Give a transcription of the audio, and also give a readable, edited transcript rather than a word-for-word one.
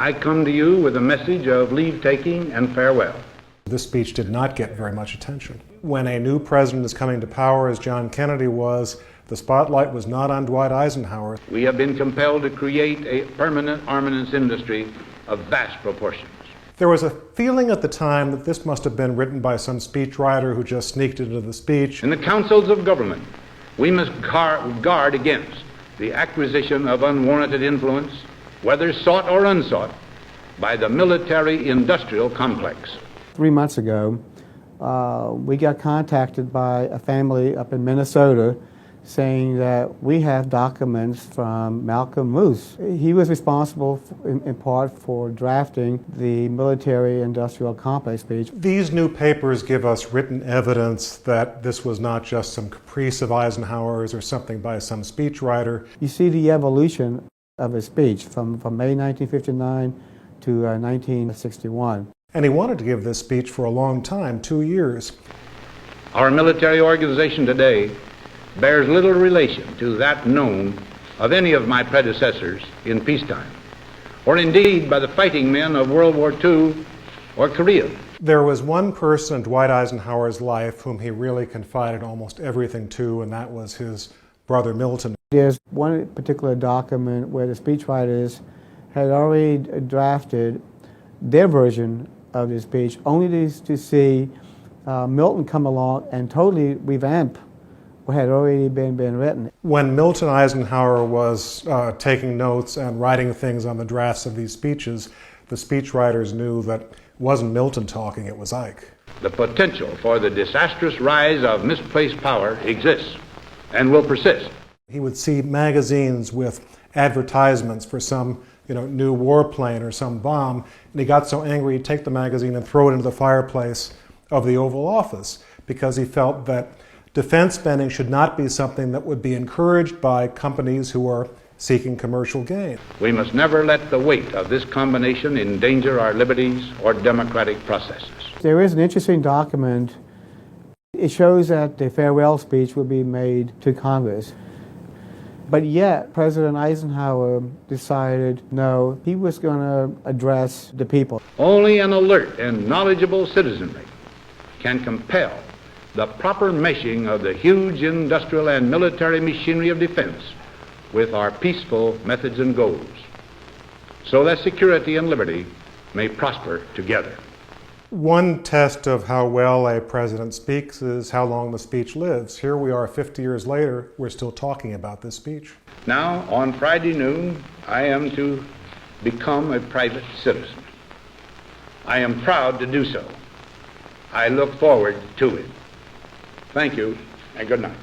I come to you with a message of leave-taking and farewell. This speech did not get very much attention. When a new president is coming to power, as John Kennedy was, the spotlight was not on Dwight Eisenhower. We have been compelled to create a permanent armaments industry of vast proportions. There was a feeling at the time that this must have been written by some speechwriter who just sneaked into the speech. In the councils of government, we must guard against the acquisition of unwarranted influence, whether sought or unsought, by the military-industrial complex. 3 months ago, we got contacted by a family up in Minnesota saying that we have documents from Malcolm Moose. He was responsible in part for drafting the military-industrial complex speech. These new papers give us written evidence that this was not just some caprice of Eisenhower's or something by some speechwriter. You see the evolution of his speech from May 1959 to 1961. And he wanted to give this speech for a long time, 2 years. Our military organization today bears little relation to that known of any of my predecessors in peacetime, or indeed by the fighting men of World War II or Korea. There was one person in Dwight Eisenhower's life whom he really confided almost everything to, and that was his brother Milton. There's one particular document where the speechwriters had already drafted their version of the speech, only to see Milton come along and totally revamp what had already been written. When Milton Eisenhower was taking notes and writing things on the drafts of these speeches, the speechwriters knew that it wasn't Milton talking, it was Ike. The potential for the disastrous rise of misplaced power exists and will persist. He would see magazines with advertisements for some new warplane or some bomb, and he got so angry he'd take the magazine and throw it into the fireplace of the Oval Office because he felt that defense spending should not be something that would be encouraged by companies who are seeking commercial gain. We must never let the weight of this combination endanger our liberties or democratic processes. There is an interesting document. It shows that the farewell speech will be made to Congress. But yet, President Eisenhower decided no, he was going to address the people. Only an alert and knowledgeable citizenry can compel the proper meshing of the huge industrial and military machinery of defense with our peaceful methods and goals, so that security and liberty may prosper together. One test of how well a president speaks is how long the speech lives. Here we are 50 years later, we're still talking about this speech. Now, on Friday noon, I am to become a private citizen. I am proud to do so. I look forward to it. Thank you, and good night.